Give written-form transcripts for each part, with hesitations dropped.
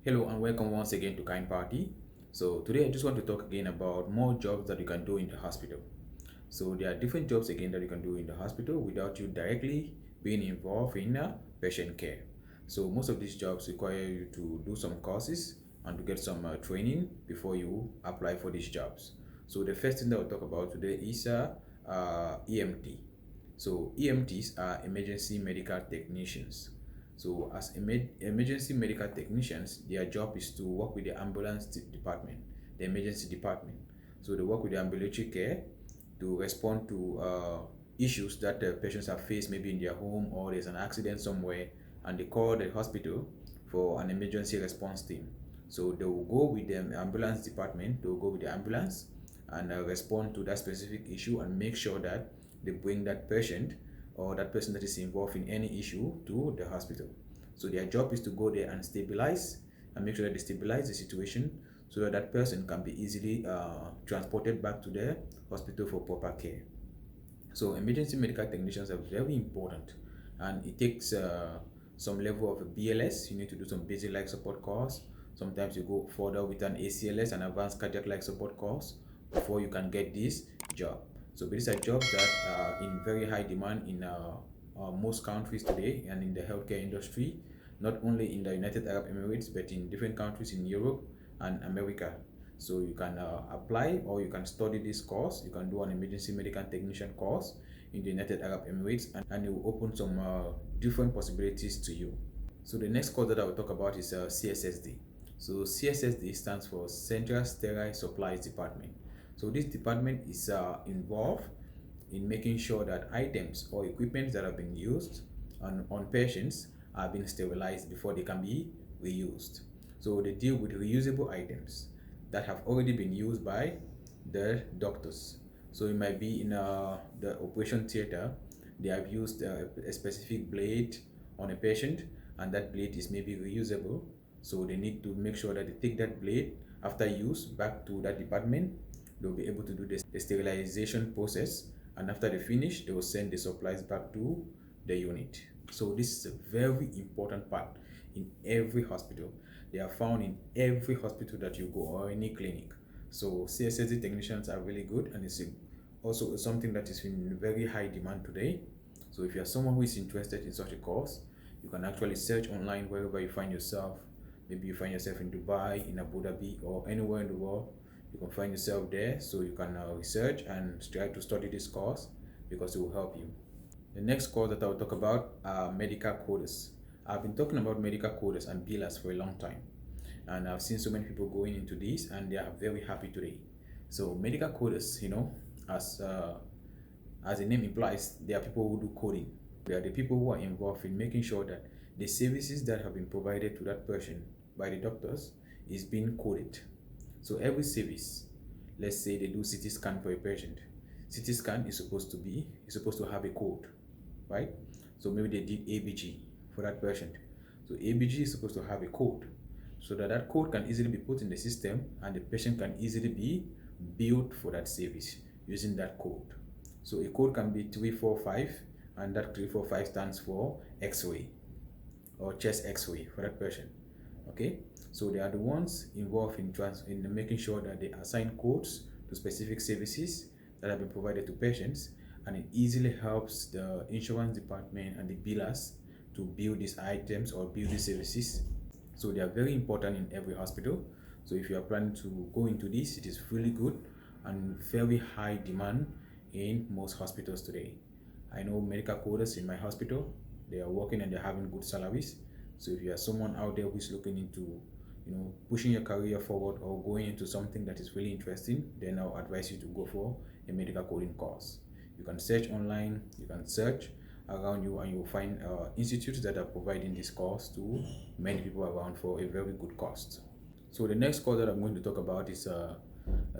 Hello and welcome once again to Kind Party. So today I just want to talk again about more jobs that you can do in the hospital. So there are different jobs again that you can do in the hospital without you directly being involved in patient care. So most of these jobs require you to do some courses and to get some training before you apply for these jobs. So the first thing that we'll talk about today is EMT. So EMTs are emergency medical technicians. So as emergency medical technicians, their job is to work with the ambulance department, the emergency department. So they work with the ambulatory care to respond to issues that the patients have faced maybe in their home or there's an accident somewhere and they call the hospital for an emergency response team. So they will go with the ambulance department, they will go with the ambulance and respond to that specific issue and make sure that they bring that patient or that person that is involved in any issue to the hospital. So their job is to go there and stabilize and make sure that they stabilize the situation so that that person can be easily transported back to the hospital for proper care. So emergency medical technicians are very important, and it takes some level of a BLS. You need to do some basic life support course. Sometimes you go further with an ACLS, an advanced cardiac life support course, before you can get this job. So these are jobs that are in very high demand in most countries today and in the healthcare industry, not only in the United Arab Emirates, but in different countries in Europe and America. So you can apply or you can study this course. You can do an emergency medical technician course in the United Arab Emirates, and it will open some different possibilities to you. So the next course that I will talk about is CSSD. So CSSD stands for Central Sterile Supplies Department. So this department is involved in making sure that items or equipment that have been used on patients are being sterilized before they can be reused. So they deal with reusable items that have already been used by the doctors. So it might be in the operation theater, they have used a specific blade on a patient, and that blade is maybe reusable. So they need to make sure that they take that blade after use back to that department. They'll be able to do the sterilization process, and after they finish, they will send the supplies back to the unit. So this is a very important part in every hospital. They are found in every hospital that you go or any clinic. So CSSD technicians are really good, and it's also something that is in very high demand today. So if you are someone who is interested in such a course, you can actually search online wherever you find yourself. Maybe you find yourself in Dubai, in Abu Dhabi, or anywhere in the world. You can find yourself there, so you can research and try to study this course because it will help you. The next course that I will talk about are medical coders. I've been talking about medical coders and billers for a long time, and I've seen so many people going into this, and they are very happy today. So medical coders, as the name implies, they are people who do coding. They are the people who are involved in making sure that the services that have been provided to that person by the doctors is being coded. So every service, let's say they do CT scan for a patient. CT scan is supposed to have a code, right? So maybe they did ABG for that patient. So ABG is supposed to have a code so that that code can easily be put in the system and the patient can easily be billed for that service using that code. So a code can be 345, and that 345 stands for X-ray or chest X-ray for that patient. Okay, so they are the ones involved in making sure that they assign codes to specific services that have been provided to patients, and it easily helps the insurance department and the billers to bill these items or bill these services. So they are very important in every hospital. So if you are planning to go into this, it is really good and very high demand in most hospitals today. I know medical coders in my hospital, they are working and they're having good salaries. So if you are someone out there who is looking into pushing your career forward or going into something that is really interesting, then I'll advise you to go for a medical coding course. You can search online, you can search around you, and you'll find institutes that are providing this course to many people around for a very good cost. So the next course that I'm going to talk about is a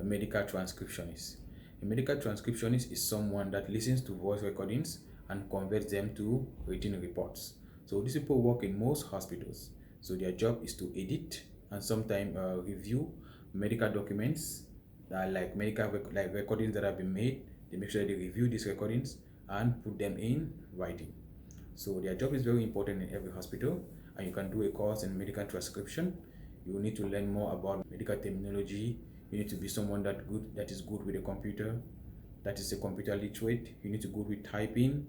medical transcriptionist. A medical transcriptionist is someone that listens to voice recordings and converts them to written reports. So these people work in most hospitals. So their job is to edit and sometimes review medical documents, like like recordings that have been made. They make sure they review these recordings and put them in writing. So their job is very important in every hospital, and you can do a course in medical transcription. You need to learn more about medical terminology. You need to be someone that is good with a computer, that is a computer literate. You need to go with typing.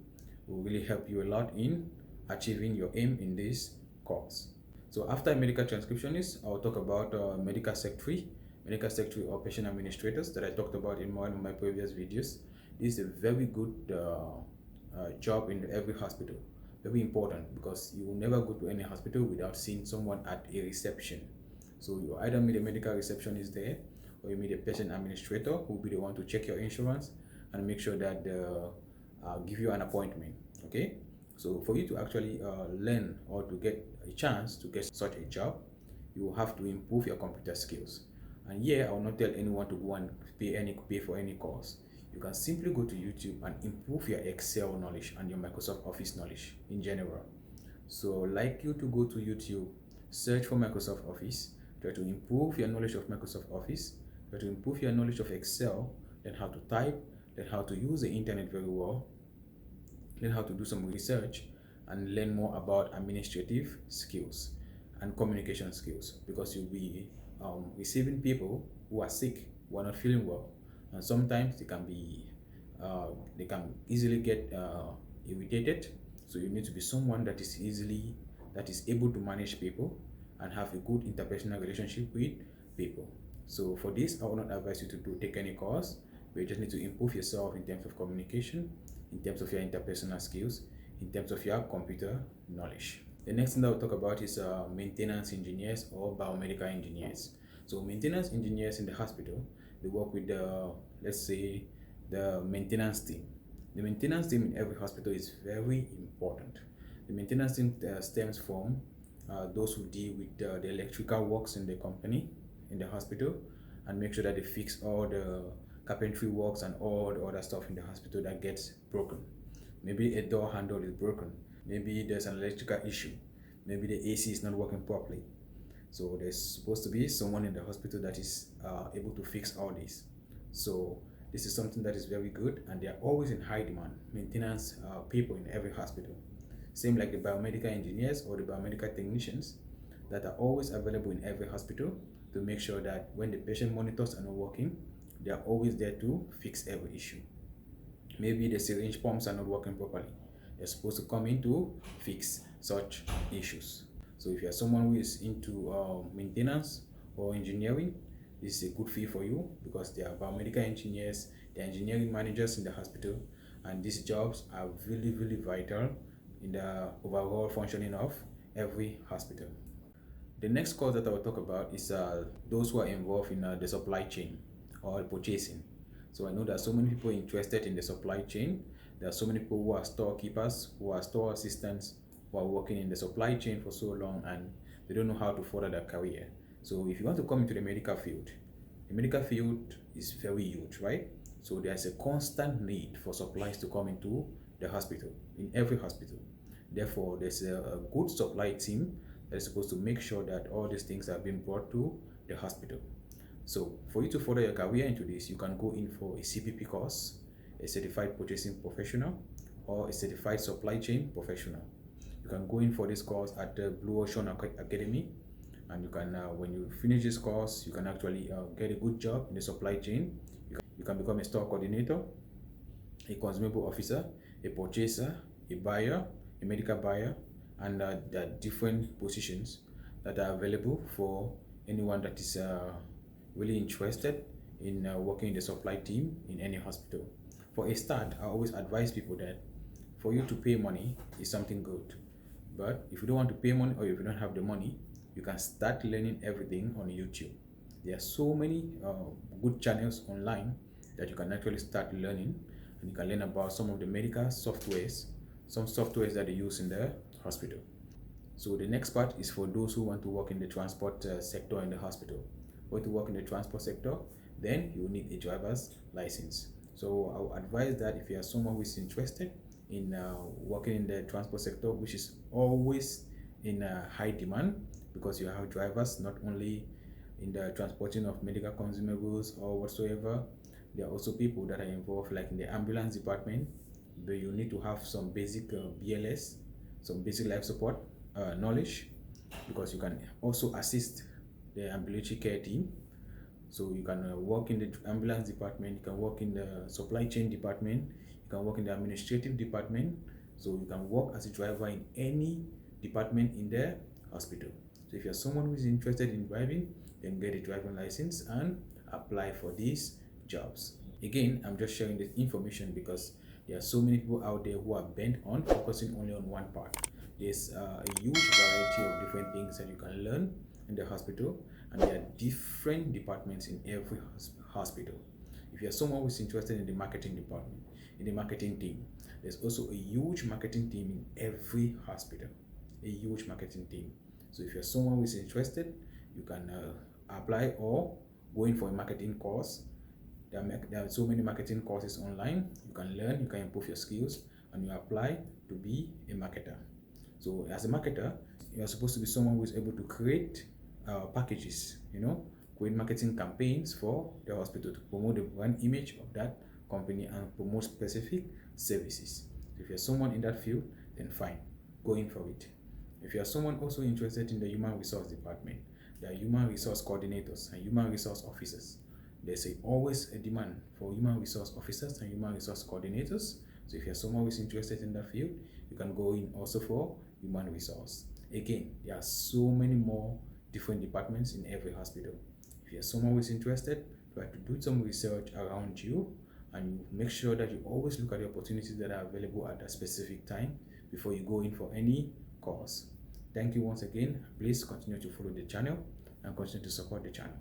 It will really help you a lot in achieving your aim in this course. So after medical transcriptionist, I'll talk about medical secretary or patient administrators that I talked about in one of my previous videos. This is a very good job in every hospital. Very important, because you will never go to any hospital without seeing someone at a reception. So you either meet a medical receptionist there, or you meet a patient administrator who will be the one to check your insurance and make sure that give you an appointment. Okay, so for you to actually learn or to get a chance to get such a job, you will have to improve your computer skills. And here I will not tell anyone to go and pay for any course. You can simply go to YouTube and improve your Excel knowledge and your Microsoft Office knowledge in general. So I'd like you to go to YouTube, search for Microsoft Office, try to improve your knowledge of Microsoft Office, try to improve your knowledge of Excel, learn how to type, learn how to use the internet very well, learn how to do some research, and learn more about administrative skills and communication skills, because you'll be receiving people who are sick, who are not feeling well, and sometimes they can easily get irritated. So you need to be someone that is able to manage people and have a good interpersonal relationship with people. So for this, I will not advise you to take any course, but you just need to improve yourself in terms of communication, in terms of your interpersonal skills, in terms of your computer knowledge. The next thing that we'll talk about is maintenance engineers or biomedical engineers. So maintenance engineers in the hospital, they work with let's say, the maintenance team. The maintenance team in every hospital is very important. The maintenance team stems from those who deal with the electrical works in the company, in the hospital, and make sure that they fix all the carpentry works and all the other stuff in the hospital that gets broken. Maybe a door handle is broken, maybe there's an electrical issue, maybe the AC is not working properly. So there's supposed to be someone in the hospital that is able to fix all this. So this is something that is very good, and they are always in high demand, maintenance people in every hospital. Same like the biomedical engineers or the biomedical technicians that are always available in every hospital to make sure that when the patient monitors are not working, they are always there to fix every issue. Maybe the syringe pumps are not working properly. They're supposed to come in to fix such issues. So if you are someone who is into maintenance or engineering, this is a good fit for you, because they are biomedical engineers, they are engineering managers in the hospital, and these jobs are really, really vital in the overall functioning of every hospital. The next course that I will talk about is those who are involved in the supply chain or purchasing. So I know there are so many people interested in the supply chain. There are so many people who are storekeepers, who are store assistants, who are working in the supply chain for so long, and they don't know how to further their career. So if you want to come into the medical field is very huge, right? So there's a constant need for supplies to come into the hospital, in every hospital. Therefore, there's a good supply team that is supposed to make sure that all these things are being brought to the hospital. So for you to further your career into this, you can go in for a CPP course, a certified purchasing professional, or a certified supply chain professional. You can go in for this course at the Blue Ocean Academy, and you can, when you finish this course, you can actually get a good job in the supply chain. You can become a store coordinator, a consumable officer, a purchaser, a buyer, a medical buyer, and there are different positions that are available for anyone that is really interested in working in the supply team in any hospital. For a start, I always advise people that for you to pay money is something good. But if you don't want to pay money, or if you don't have the money, you can start learning everything on YouTube. There are so many good channels online that you can actually start learning, and you can learn about some of the medical softwares, some softwares that they use in the hospital. So the next part is for those who want to work in the transport sector in the hospital. Want to work in the transport sector, then you need a driver's license. So I will advise that if you are someone who is interested in working in the transport sector, which is always in high demand, because you have drivers not only in the transporting of medical consumables or whatsoever. There are also people that are involved, like in the ambulance department, but you need to have some basic BLS, some basic life support knowledge, because you can also assist the ambulatory care team. So you can work in the ambulance department, you can work in the supply chain department, you can work in the administrative department. So you can work as a driver in any department in the hospital. So if you're someone who is interested in driving, then get a driving license and apply for these jobs. Again, I'm just sharing this information because there are so many people out there who are bent on focusing only on one part. There's a huge variety of different things that you can learn in the hospital, and there are different departments in every hospital. If you're someone who's interested in the marketing department, in the marketing team, there's also a huge marketing team in every hospital, a huge marketing team. So if you're someone who's interested, you can apply or go in for a marketing course. There are so many marketing courses online. You can learn, you can improve your skills, and you apply to be a marketer. So as a marketer, you are supposed to be someone who is able to create packages, create marketing campaigns for the hospital to promote the brand image of that company and promote specific services. So if you're someone in that field, then fine, go in for it. If you're someone also interested in the human resource department, there are human resource coordinators and human resource officers. There's always a demand for human resource officers and human resource coordinators. So if you're someone who's interested in that field, you can go in also for human resource. Again, there are so many more different departments in every hospital. If you're someone who's interested, try to do some research around you, and you make sure that you always look at the opportunities that are available at that specific time before you go in for any course. Thank you once again. Please continue to follow the channel and continue to support the channel.